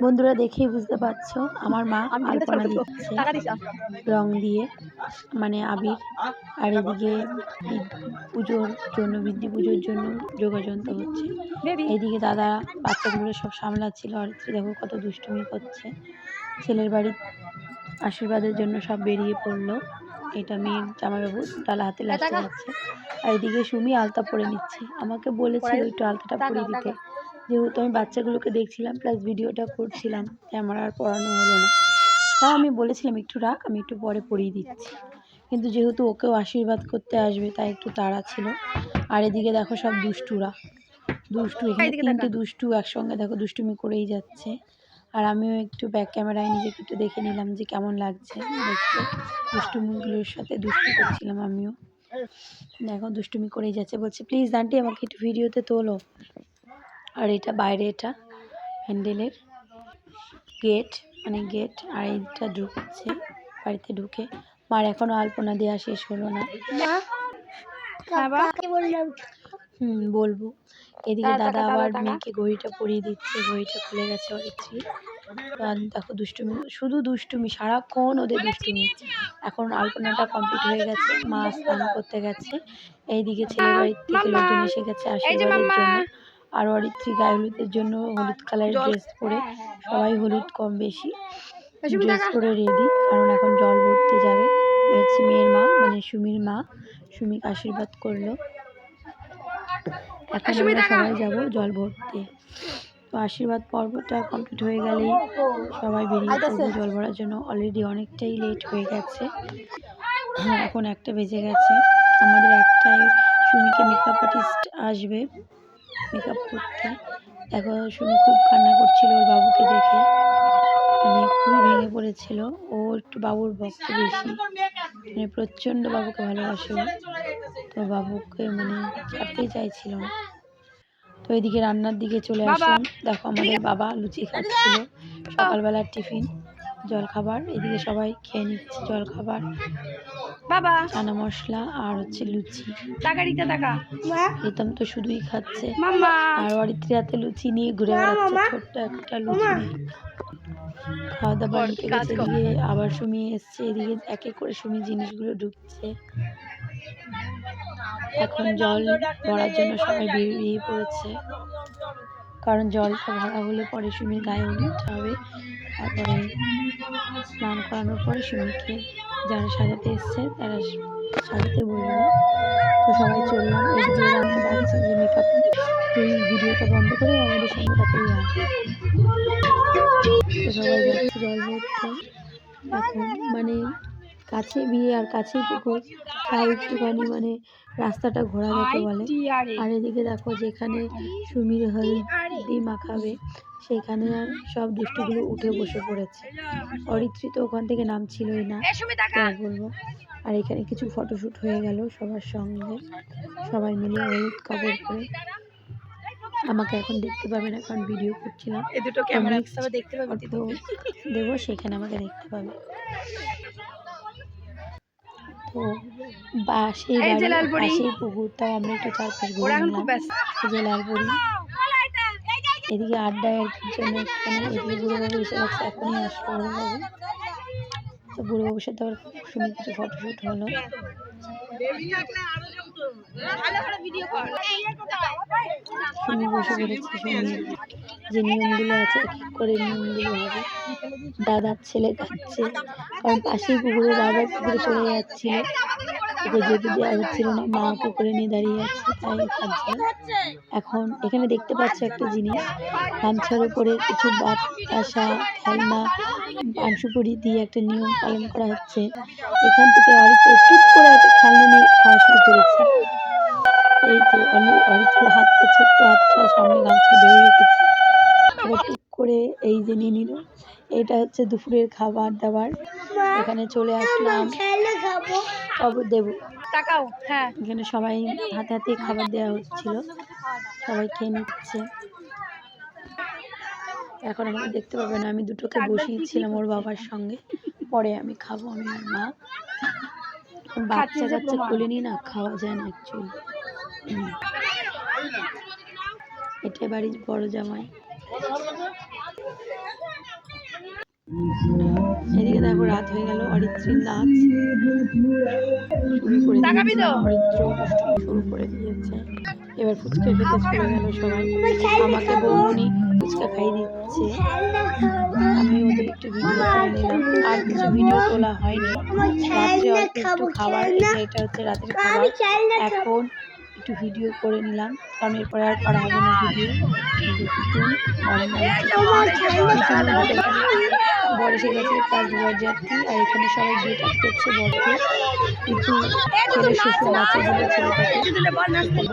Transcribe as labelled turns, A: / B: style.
A: বন্ধুরা দেখেই বুঝতে পারছো আমার মা আলপনা দিচ্ছে রং দিয়ে, মানে আবির। আর এদিকে পুজোর জন্য, বৃদ্ধি পুজোর জন্য যোগাযন্ত্র হচ্ছে। এইদিকে দাদা বাচ্চাগুলো সব সামলাচ্ছিল। আর দেখো কত দুষ্টুমি করছে। ছেলের বাড়ির আশীর্বাদের জন্য সব বেরিয়ে পড়লো। এটা মেয়ের জামাইবাবু ডালা হাতে লাস্টে যাচ্ছে। আর এদিকে সুমি আলতা পরে নিচ্ছে। আমাকে বলেছিল একটু আলতাটা পরিয়ে দিতে, যেহেতু আমি বাচ্চাগুলোকে দেখছিলাম প্লাস ভিডিওটা করছিলাম, আমার আর পড়ানো হলো না। তাও আমি বলেছিলাম একটু রাখ, আমি একটু পরে পরিয়ে দিচ্ছি। কিন্তু যেহেতু ওকেও আশীর্বাদ করতে আসবে তাই একটু তাড়া ছিল। আর এদিকে দেখো সব দুষ্টু, এখানে তিনটে দুষ্টু একসঙ্গে দেখো দুষ্টুমি করেই যাচ্ছে। আর আমিও একটু ব্যাক ক্যামেরায় নিজেকে একটু দেখে নিলাম যে কেমন লাগছে দেখতে। দুষ্টুমিগুলোর সাথে দুষ্টু করছিলাম আমিও। দেখো দুষ্টুমি করেই যাচ্ছে, বলছে প্লিজ আন্টি আমাকে একটু ভিডিওতে তোলো। আর এটা বাইরে, এটা হ্যান্ডেলের গেট, মানে গেট। আর এইটা ঢুকছে বাড়িতে। ঢুকে মার এখনো আলপনা দেওয়া শেষ হলো না। বলবো। এদিকে দাদা আবার মেয়েকে ঘড়িটা পরিয়ে দিচ্ছে। ঘড়িটা খুলে গেছে অরিত্রী। দেখো দুষ্টুমি, শুধু দুষ্টুমি, সারাক্ষণ ওদের দুষ্টুমি। এখন আলপনাটা কমপ্লিট হয়ে গেছে, মা স্নান করতে গেছে। এইদিকে ছেলের বাড়ির থেকে লোকজন এসে গেছে আশীর্বাদের জন্য। আর অরিত্রী গায়ে হলুদের জন্য হলুদ কালারের ড্রেস পরে, সবাই হলুদ কম বেশি ড্রেস পরে রেডি, কারণ এখন জল ভরতে যাবে। হচ্ছে মেয়ের মা, মানে সুমির মা, সুমিকে আশীর্বাদ করলো। এখন আমরা সবাই যাব জল ভরতে। তো আশীর্বাদ পর্বটা কমপ্লিট হয়ে গেলেই সবাই বেরিয়ে পড়বো জল ভরার জন্য। অলরেডি অনেকটাই লেট হয়ে গেছে, এখন 1টা বেজে গেছে। আমাদের 1টায় সুমিকে মেকআপ আর্টিস্ট আসবে মেকআপ করতে। দেখো সুমি খুব কান্না করছিল ওর বাবুকে দেখে, মানে খুবই ভেঙে পড়েছিল। ও একটু বাবুর ভক্ত বেশি, মানে প্রচণ্ড বাবুকে ভালোবাসে। তো বাবুকে মানে ছাড়তেই চাইছিল না। তো এদিকে রান্নার দিকে চলে আসলাম। দেখো আমাদের বাবা লুচি খাচ্ছিল, সকালবেলার টিফিন জলখাবার। এদিকে সবাই খেয়ে নিচ্ছে জলখাবার, বাবা চানা মশলা আর হচ্ছে লুচি। রিতম তো শুধুই খাচ্ছে, আর অরিত্রী হাতে লুচি নিয়ে ঘুরে বেড়াচ্ছে, ছোট্ট একটা লুচি নিয়ে। খাওয়া দাওয়া নিতে গেছে। এদিকে আবার সুমি এসছে, এদিকে এক এক করে সুমি জিনিসগুলো ঢুকছে। এখন জল ভরার জন্য সবাই বেরিয়ে পড়েছে, কারণ জলটা ভরা হলে পরে সুমির গায়ে হলুদ হবে। তারপরে স্নান করানোর পরে সুমিকে যারা সাজাতে এসছে তারা সাজাতে বললো। তো সবাই চললাম। এদিকে ওরা আমাকে ডাকছে যে মেকআপ, তুই ভিডিওটা বন্ধ করে আমাদের সঙ্গে তাড়াতাড়ি আয়। তো সবাই যাচ্ছে জল ভরতে। এখন মানে কাছে বিয়ে আর কাছেই পুকুর, তাও একটুখানি মানে রাস্তাটা ঘোরা যেতে বলে। আর এদিকে দেখো যেখানে সুমির হলদি মাখাবে সেখানে আর সব দুষ্টুগুলো উঠে বসে পড়েছে। অরিত্রী তো ওখান থেকে নামছিলই না, বলবো। আর এখানে কিছু ফটোশ্যুট হয়ে গেল সবার সঙ্গে, সবাই মিলে হলুদ কাপড় পরে। আমাকে এখন দেখতে পাবে না কারণ ভিডিও করছিলাম, ফটো দেবো সেখানে আমাকে দেখতে পাবে। তো সেই পাশেই পুকুরটাও আমরা একটু চারপাশ ঘুরে নিলাম। এই যে লালপুরি, এদিকে আড্ডায় আর কি জন্য একটুখানি। এদিকে বুড়োবাবু এসে গেছে, এখনই আসলো বুড়োবাবু। তো বুড়োবাবুর সাথে আবার সুন্দর কিছু ফটোশ্যুট হলো। সুমি বসে পড়েছে। সুমির যে নিয়মগুলো আছে এক এক করে নিয়মগুলো হবে। দাদার ছেলে খাচ্ছে, কারণ পাশেই পুকুরে বারবার পুকুরে চলে যাচ্ছিল, ওকে যেতে দেওয়া হচ্ছিল না। মা ওকে করে নিয়ে দাঁড়িয়ে আছে, তাই খাচ্ছে। এখন এখানে দেখতে পাচ্ছ একটা জিনিস, গামছার উপরে কিছু বাতাসা, খেলনা, পান সুপারি দিয়ে একটা নিয়ম পালন করা হচ্ছে। এখান থেকে অরিত্র টুক করে একটা খেলনা নিয়ে খাওয়া শুরু করেছে। এই যে অরিত্রের হাতটা, ছোট্ট হাতটা সামনে গামছা ধরে রেখেছে, এবার টুক করে এই যে নিয়ে নিল। এটা হচ্ছে দুপুরের খাবার দাবার। এখানে চলে আসলাম, খবর দেব। হ্যাঁ, এখানে সবাই হাতে হাতে খাবার দেওয়া হচ্ছিল, সবাই খেয়ে নিচ্ছে। এখন আমাকে দেখতে পাবে না, আমি দুটোকে বসিয়েছিলাম ওর বাবার সঙ্গে, পরে আমি খাবো, আমি আর মা। বাচ্চা কাচ্চা কোলে নিয়ে না খাওয়া যায় না অ্যাকচুয়ালি। এটাই বাড়ির বড় জামাই। এদিকে দেখো রাত হয়ে গেল, অরিত্রীর নাচ শুরু করে দিয়েছে, অরিত্র দুষ্টুমি শুরু করে দিয়েছে। এবার ফুচকা খেতে চলে গেল সবাই। আমাকে বৌমনি ফুচকা খাইয়ে দিচ্ছে, আমি ওদের একটু ভিডিও করে নিলাম। আর কিছু ভিডিও তোলা হয়নি, রাত্রে অল্প একটু খাবার, এটা হচ্ছে রাতের খাবার। এখন একটু ভিডিও করে নিলাম, কারণ এরপরে আর করা হবে না ভিডিও। বর এসে গেছে, প্লাস বরযাত্রী, আর এখানে সবাই গেট আপ করছে বরকে, কিন্তু ছেলে শ্বশুর নাচে দিল ছেলেটাকে, বলার নেই।